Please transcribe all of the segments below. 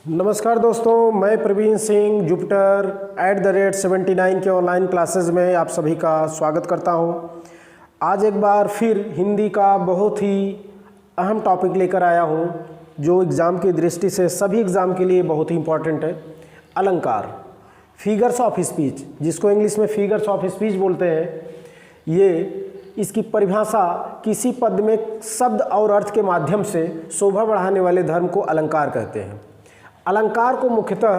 नमस्कार दोस्तों, मैं प्रवीण सिंह जुपिटर @79 के ऑनलाइन क्लासेस में आप सभी का स्वागत करता हूं। आज एक बार फिर हिंदी का बहुत ही अहम टॉपिक लेकर आया हूं, जो एग्ज़ाम की दृष्टि से सभी एग्ज़ाम के लिए बहुत ही इम्पॉर्टेंट है। अलंकार, फिगर्स ऑफ स्पीच, जिसको इंग्लिश में फिगर्स ऑफ स्पीच बोलते हैं। ये इसकी परिभाषा किसी पद में शब्द और अर्थ के माध्यम से शोभा बढ़ाने वाले धर्म को अलंकार कहते हैं। अलंकार को मुख्यतः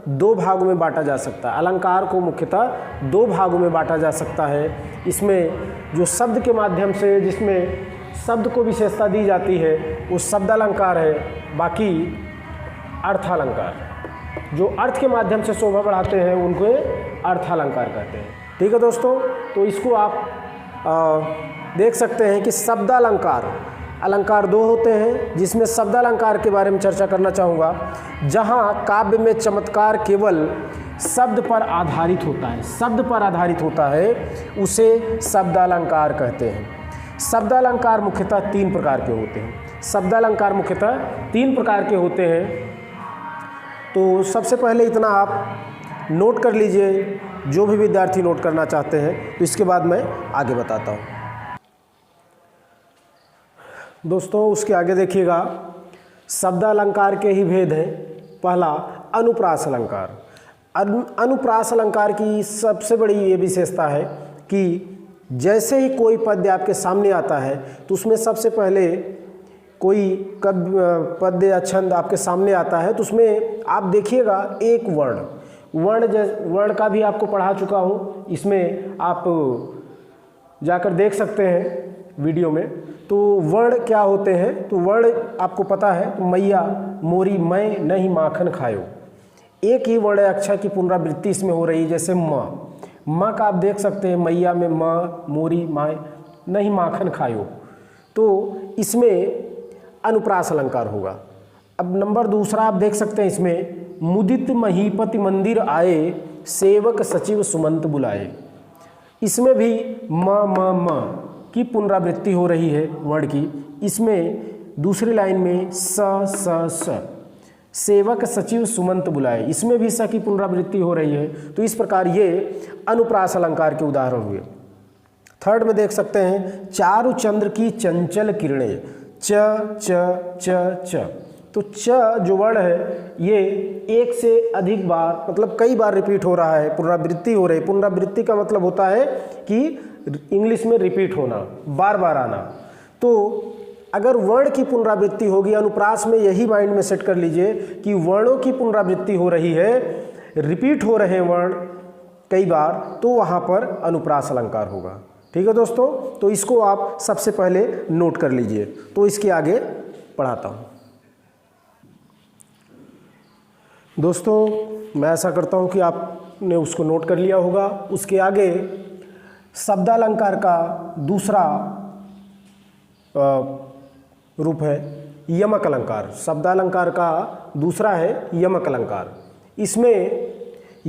दो भागों में बांटा जा सकता है। अलंकार को मुख्यतः दो भागों में बांटा जा सकता है। इसमें जो शब्द के माध्यम से, जिसमें शब्द को विशेषता दी जाती है, वो शब्द अलंकार है। बाकी अर्थालंकार, जो अर्थ के माध्यम से शोभा बढ़ाते हैं, उनको अर्थालंकार कहते हैं। ठीक है दोस्तों, तो इसको आप देख सकते हैं कि शब्दालंकार, अलंकार दो होते हैं, जिसमें शब्दालंकार के बारे में चर्चा करना चाहूँगा। जहाँ काव्य में चमत्कार केवल शब्द पर आधारित होता है, शब्द पर आधारित होता है, उसे शब्दालंकार कहते हैं। शब्दालंकार मुख्यतः तीन प्रकार के होते हैं। शब्दालंकार मुख्यतः तीन प्रकार के होते हैं। तो सबसे पहले इतना आप नोट कर लीजिए, जो भी विद्यार्थी नोट करना चाहते हैं, तो इसके बाद मैं आगे बताता हूँ। दोस्तों, उसके आगे देखिएगा, शब्दालंकार के ही भेद हैं। पहला अनुप्रास अलंकार। अनुप्रास अलंकार की सबसे बड़ी ये विशेषता है कि जैसे ही कोई पद्य आपके सामने आता है, तो उसमें सबसे पहले कोई पद्य या छंद आपके सामने आता है, तो उसमें आप देखिएगा एक वर्ण का भी आपको पढ़ा चुका हूँ। इसमें आप जाकर देख सकते हैं वीडियो में। तो वर्ण क्या होते हैं, तो वर्ण आपको पता है, तो मैया मोरी मैं नहीं माखन खायो, एक ही वर्ण अक्षर की पुनरावृत्ति इसमें हो रही है। जैसे माँ का आप देख सकते हैं, मैया में माँ, मोरी माँ, नहीं माखन खायो, तो इसमें अनुप्रास अलंकार होगा। अब नंबर दूसरा आप देख सकते हैं, इसमें मुदित महीपति मंदिर आए, सेवक सचिव सुमंत बुलाए। इसमें भी म की पुनरावृत्ति हो रही है वर्ण की। इसमें दूसरी लाइन में स सेवक सचिव सुमंत बुलाए, इसमें भी स की पुनरावृत्ति हो रही है। तो इस प्रकार ये अनुप्रास अलंकार के उदाहरण हुए। थर्ड में देख सकते हैं, चारु चंद्र की चंचल किरणें, च च च च। तो च जो वर्ण है, ये एक से अधिक बार, मतलब कई बार रिपीट हो रहा है, पुनरावृत्ति हो रही है। पुनरावृत्ति का मतलब होता है कि इंग्लिश में रिपीट होना, बार बार आना। तो अगर वर्ण की पुनरावृत्ति होगी, अनुप्रास में यही माइंड में सेट कर लीजिए कि वर्णों की पुनरावृत्ति हो रही है, रिपीट हो रहे वर्ण कई बार, तो वहाँ पर अनुप्रास अलंकार होगा। ठीक है दोस्तों, तो इसको आप सबसे पहले नोट कर लीजिए। तो इसके आगे पढ़ाता हूँ। दोस्तों, मैं ऐसा करता हूँ कि आपने उसको नोट कर लिया होगा। उसके आगे शब्दालंकार का दूसरा रूप है यमक अलंकार। शब्दालंकार का दूसरा है यमक अलंकार। इसमें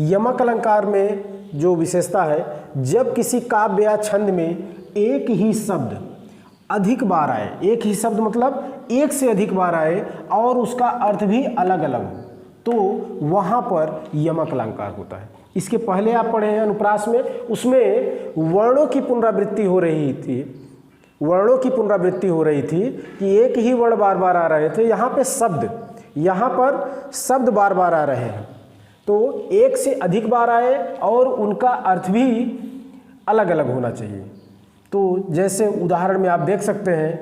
यमक अलंकार में जो विशेषता है, जब किसी काव्य या छंद में एक ही शब्द अधिक बार आए, एक ही शब्द मतलब एक से अधिक बार आए और उसका अर्थ भी अलग अलग हो, तो वहाँ पर यमक अलंकार होता है। इसके पहले आप पढ़े हैं अनुप्रास में, उसमें वर्णों की पुनरावृत्ति हो रही थी, वर्णों की पुनरावृत्ति हो रही थी कि एक ही वर्ण बार बार आ रहे थे। यहाँ पर शब्द बार बार आ रहे हैं, तो एक से अधिक बार आए और उनका अर्थ भी अलग अलग होना चाहिए। तो जैसे उदाहरण में आप देख सकते हैं,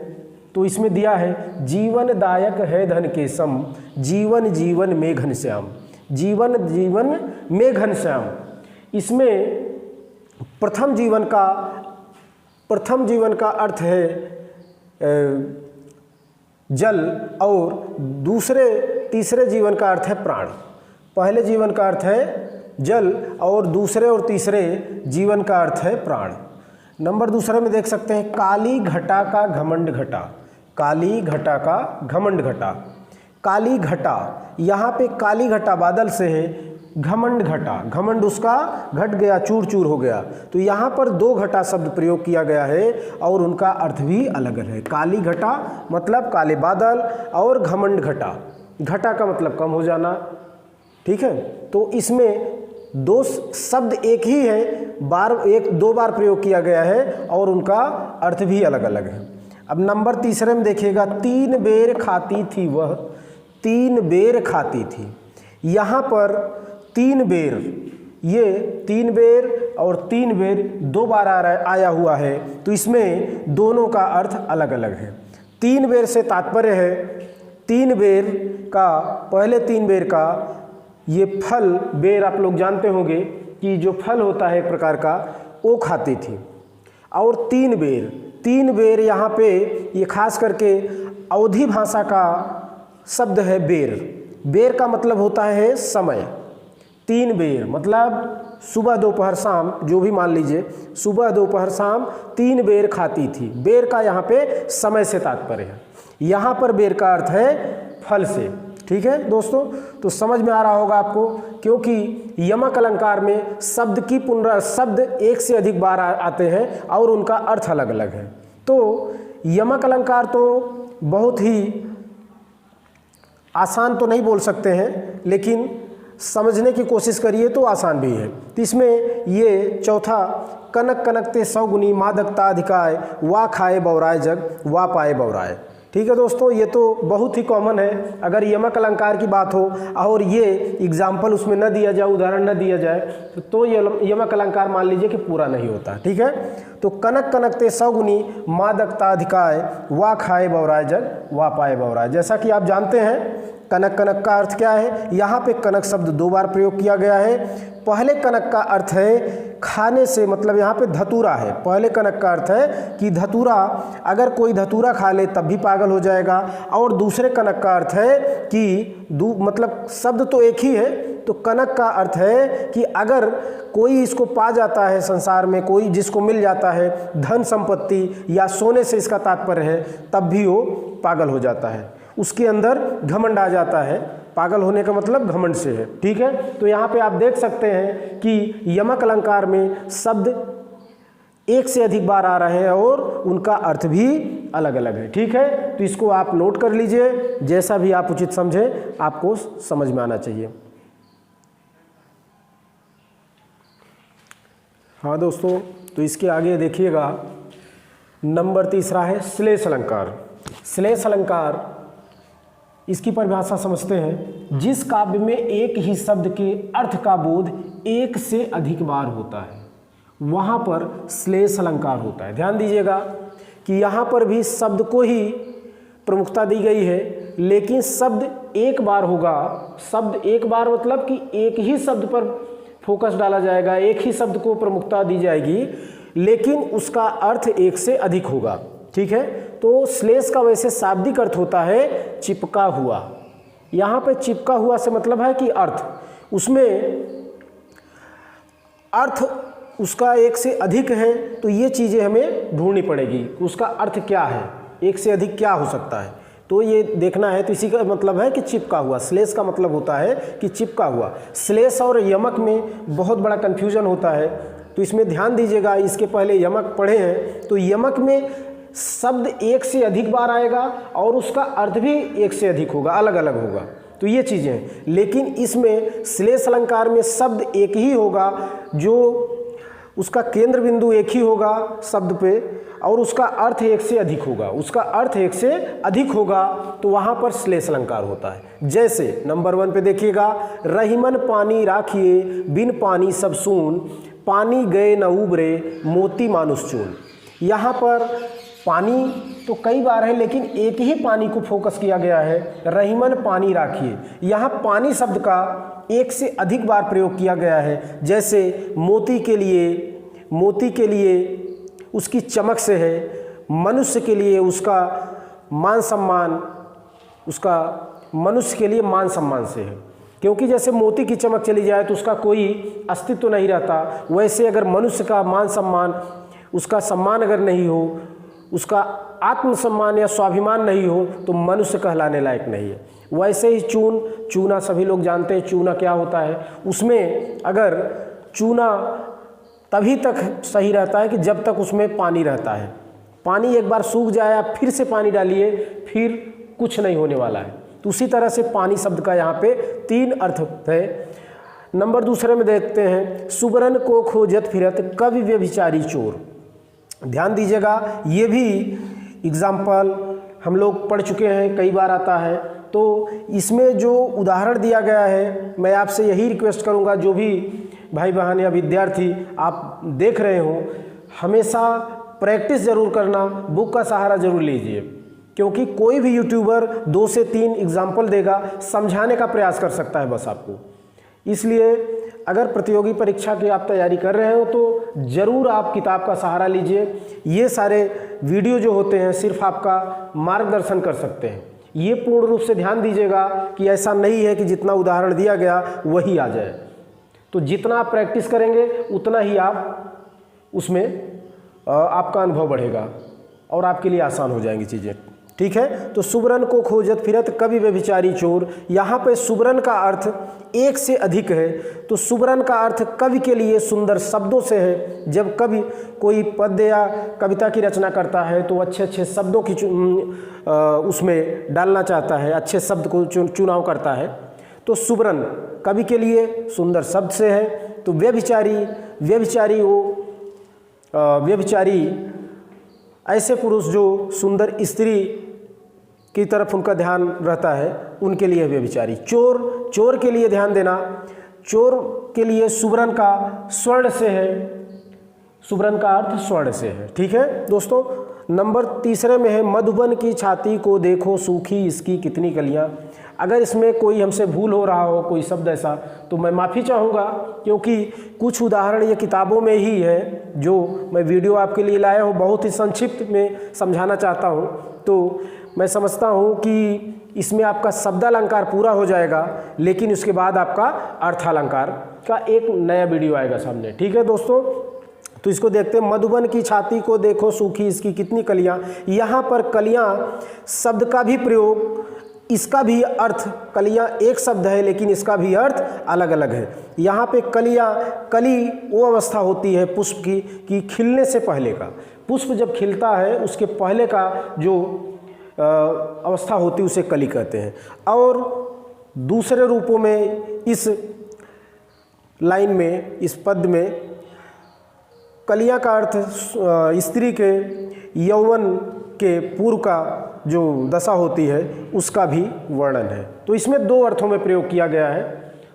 तो इसमें दिया है, जीवन दायक है धन के सम, जीवन जीवन में घनश्याम, जीवन जीवन में घनश्याम। इसमें प्रथम जीवन का अर्थ है जल, और तीसरे जीवन का अर्थ है प्राण। पहले जीवन का अर्थ है जल और दूसरे और तीसरे जीवन का अर्थ है प्राण। नंबर दूसरे में देख सकते हैं, काली घटा का घमंड घटा, काली घटा का घमंड घटा। काली घटा, यहाँ पे काली घटा बादल से है, घमंड घटा, घमंड उसका घट गया, चूर चूर हो गया। तो यहाँ पर दो घटा शब्द प्रयोग किया गया है और उनका अर्थ भी अलग अलग है। काली घटा मतलब काले बादल, और घमंड घटा घटा का मतलब कम हो जाना, ठीक है। तो इसमें दो शब्द एक ही है, दो बार प्रयोग किया गया है और उनका अर्थ भी अलग अलग है। अब नंबर तीसरे में देखिएगा, 3 बेर खाती थी वह, 3 बेर खाती थी। यहाँ पर 3 बेर, ये 3 बेर और 3 बेर 2 बार आया हुआ है, तो इसमें दोनों का अर्थ अलग अलग है। 3 बेर से तात्पर्य है 3 बेर का, पहले 3 बेर का ये फल, बेर आप लोग जानते होंगे कि जो फल होता है एक प्रकार का, वो खाती थी। और 3 बेर यहाँ पे ये खास करके अवधी भाषा का शब्द है बेर। बेर का मतलब होता है समय। 3 बेर मतलब सुबह दोपहर शाम, जो भी मान लीजिए, सुबह दोपहर शाम 3 बेर खाती थी। बेर का यहाँ पे समय से तात्पर्य है, यहाँ पर बेर का अर्थ है फल से, ठीक है दोस्तों। तो समझ में आ रहा होगा आपको, क्योंकि यमक अलंकार में शब्द एक से अधिक बार आते हैं और उनका अर्थ अलग अलग है। तो यमक अलंकार तो बहुत ही आसान तो नहीं बोल सकते हैं, लेकिन समझने की कोशिश करिए तो आसान भी है। तो इसमें ये चौथा, कनक कनकते 100 गुनी, मादकता अधिकाय, वा खाए बौराए जग, वा पाए बौराए। ठीक है दोस्तों, ये तो बहुत ही कॉमन है। अगर यमक अलंकार की बात हो और ये एग्जाम्पल उसमें न दिया जाए, उदाहरण न दिया जाए, तो यमक अलंकार मान लीजिए कि पूरा नहीं होता, ठीक है। तो कनक कनकते 100 गुनी, मादकता अधिकाय, वा खाए बौराए जग, वा पाए बौराए। जैसा कि आप जानते हैं कनक कनक का अर्थ क्या है, यहाँ पे कनक शब्द 2 बार प्रयोग किया गया है। पहले कनक का अर्थ है खाने से, मतलब यहाँ पे धतूरा है। पहले कनक का अर्थ है कि धतूरा, अगर कोई धतूरा खा ले तब भी पागल हो जाएगा। और दूसरे कनक का अर्थ है कि मतलब शब्द तो एक ही है, तो कनक का अर्थ है कि अगर कोई इसको पा जाता है संसार में, कोई जिसको मिल जाता है धन संपत्ति या सोने से इसका तात्पर्य है, तब भी वो पागल हो जाता है, उसके अंदर घमंड आ जाता है। पागल होने का मतलब घमंड से है, ठीक है। तो यहाँ पे आप देख सकते हैं कि यमक अलंकार में शब्द एक से अधिक बार आ रहे हैं और उनका अर्थ भी अलग अलग है, ठीक है। तो इसको आप नोट कर लीजिए, जैसा भी आप उचित समझें, आपको समझ में आना चाहिए। हाँ दोस्तों, तो इसके आगे देखिएगा, नंबर तीसरा है श्लेष अलंकार। श्लेष अलंकार, इसकी परिभाषा समझते हैं। जिस काव्य में एक ही शब्द के अर्थ का बोध एक से अधिक बार होता है, वहाँ पर श्लेष अलंकार होता है। ध्यान दीजिएगा कि यहाँ पर भी शब्द को ही प्रमुखता दी गई है, लेकिन शब्द एक बार होगा। शब्द एक बार मतलब कि एक ही शब्द पर फोकस डाला जाएगा, एक ही शब्द को प्रमुखता दी जाएगी, लेकिन उसका अर्थ एक से अधिक होगा, ठीक है। तो श्लेष का वैसे शाब्दिक अर्थ होता है चिपका हुआ। यहाँ पे चिपका हुआ से मतलब है कि अर्थ, उसमें अर्थ उसका एक से अधिक है, तो ये चीज़ें हमें ढूंढनी पड़ेगी, उसका अर्थ क्या है, एक से अधिक क्या हो सकता है, तो ये देखना है। तो इसी का मतलब है कि चिपका हुआ। श्लेष का मतलब होता है कि चिपका हुआ। श्लेष और यमक में बहुत बड़ा कन्फ्यूजन होता है, तो इसमें ध्यान दीजिएगा। इसके पहले यमक पढ़े हैं, तो यमक में शब्द एक से अधिक बार आएगा और उसका अर्थ भी एक से अधिक होगा, अलग अलग होगा, तो ये चीज़ें हैं। लेकिन इसमें श्लेष अलंकार में शब्द एक ही होगा, जो उसका केंद्र बिंदु एक ही होगा शब्द पे, और उसका अर्थ एक से अधिक होगा, उसका अर्थ एक से अधिक होगा, तो वहाँ पर श्लेष अलंकार होता है। जैसे नंबर 1 पे देखिएगा, रहीमन पानी राखिए, बिन पानी सब सून, पानी गए न उबरे, मोती मानुष चून। यहाँ पर पानी तो कई बार है, लेकिन एक ही पानी को फोकस किया गया है, रहीमन पानी राखिए। यहाँ पानी शब्द का एक से अधिक बार प्रयोग किया गया है। जैसे मोती के लिए उसकी चमक से है, मनुष्य के लिए उसका मान सम्मान, उसका मनुष्य के लिए मान सम्मान से है, क्योंकि जैसे मोती की चमक चली जाए तो उसका कोई अस्तित्व नहीं रहता, वैसे अगर मनुष्य का मान सम्मान, उसका सम्मान अगर नहीं हो, उसका आत्मसम्मान या स्वाभिमान नहीं हो, तो मनुष्य कहलाने लायक नहीं है। वैसे ही चूना सभी लोग जानते हैं चूना क्या होता है। उसमें अगर चूना तभी तक सही रहता है कि जब तक उसमें पानी रहता है। पानी एक बार सूख जाए, आप फिर से पानी डालिए, फिर कुछ नहीं होने वाला है। तो उसी तरह से पानी शब्द का यहाँ पे 3 अर्थ है। नंबर दूसरे में देखते हैं, सुबरन को खोजत फिरत कवि व्यभिचारी चोर। ध्यान दीजिएगा, ये भी एग्जाम्पल हम लोग पढ़ चुके हैं, कई बार आता है। तो इसमें जो उदाहरण दिया गया है, मैं आपसे यही रिक्वेस्ट करूंगा, जो भी भाई बहन या विद्यार्थी आप देख रहे हो, हमेशा प्रैक्टिस ज़रूर करना, बुक का सहारा ज़रूर लीजिए, क्योंकि कोई भी यूट्यूबर 2 से 3 एग्जाम्पल देगा, समझाने का प्रयास कर सकता है बस आपको। इसलिए अगर प्रतियोगी परीक्षा की आप तैयारी कर रहे हो तो ज़रूर आप किताब का सहारा लीजिए। ये सारे वीडियो जो होते हैं सिर्फ आपका मार्गदर्शन कर सकते हैं। ये पूर्ण रूप से ध्यान दीजिएगा कि ऐसा नहीं है कि जितना उदाहरण दिया गया वही आ जाए। तो जितना आप प्रैक्टिस करेंगे उतना ही आप उसमें आपका अनुभव बढ़ेगा और आपके लिए आसान हो जाएंगी चीज़ें। ठीक है, तो सुबरन को खोजत फिरत कवि व्यभिचारी चोर। यहाँ पे सुबरन का अर्थ एक से अधिक है, तो सुबरन का अर्थ कवि के लिए सुंदर शब्दों से है। जब कवि कोई पद्य या कविता की रचना करता है तो अच्छे अच्छे शब्दों की उसमें डालना चाहता है, अच्छे शब्द को चुनाव करता है। तो सुबरन कवि के लिए सुंदर शब्द से है। तो व्यभिचारी ऐसे पुरुष जो सुंदर स्त्री की तरफ उनका ध्यान रहता है, उनके लिए व्यभिचारी। चोर के लिए ध्यान देना, चोर के लिए सुबरन का स्वर्ण से है, सुबरन का अर्थ स्वर्ण से है। ठीक है दोस्तों, नंबर तीसरे में है, मधुबन की छाती को देखो सूखी इसकी कितनी कलियां। अगर इसमें कोई हमसे भूल हो रहा हो, कोई शब्द ऐसा, तो मैं माफ़ी चाहूँगा, क्योंकि कुछ उदाहरण ये किताबों में ही है जो मैं वीडियो आपके लिए लाया हूँ, बहुत ही संक्षिप्त में समझाना चाहता हूँ। तो मैं समझता हूँ कि इसमें आपका शब्दालंकार पूरा हो जाएगा, लेकिन उसके बाद आपका अर्थालंकार का एक नया वीडियो आएगा सामने। ठीक है दोस्तों, तो इसको देखते हैं। मधुबन की छाती को देखो सूखी इसकी कितनी कलियां। यहाँ पर कलियां शब्द का भी प्रयोग, इसका भी अर्थ, कलियां एक शब्द है लेकिन इसका भी अर्थ अलग अलग है। यहाँ पे कली वो अवस्था होती है पुष्प की कि खिलने से पहले का, पुष्प जब खिलता है उसके पहले का जो अवस्था होती है उसे कली कहते हैं। और दूसरे रूपों में इस लाइन में, इस पद में कलियां का अर्थ स्त्री के यौवन के पूर्व का जो दशा होती है उसका भी वर्णन है। तो इसमें 2 अर्थों में प्रयोग किया गया है।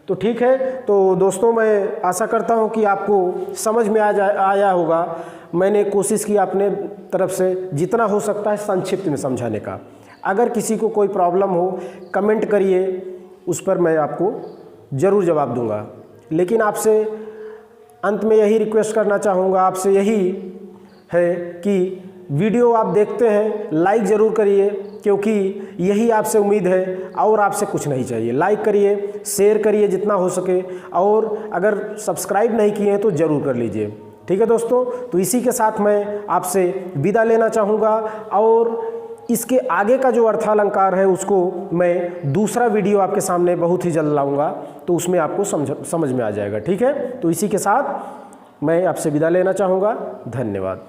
तो ठीक है, तो दोस्तों मैं आशा करता हूं कि आपको समझ में आया होगा। मैंने कोशिश की अपने तरफ से जितना हो सकता है संक्षिप्त में समझाने का। अगर किसी को कोई प्रॉब्लम हो कमेंट करिए, उस पर मैं आपको ज़रूर जवाब दूंगा। लेकिन आपसे अंत में यही रिक्वेस्ट करना चाहूँगा, आपसे यही है कि वीडियो आप देखते हैं लाइक ज़रूर करिए, क्योंकि यही आपसे उम्मीद है और आपसे कुछ नहीं चाहिए। लाइक करिए, शेयर करिए जितना हो सके, और अगर सब्सक्राइब नहीं किए हैं तो ज़रूर कर लीजिए। ठीक है दोस्तों, तो इसी के साथ मैं आपसे विदा लेना चाहूँगा, और इसके आगे का जो अर्थालंकार है उसको मैं दूसरा वीडियो आपके सामने बहुत ही जल्द लाऊंगा, तो उसमें आपको समझ में आ जाएगा। ठीक है, तो इसी के साथ मैं आपसे विदा लेना चाहूँगा। धन्यवाद।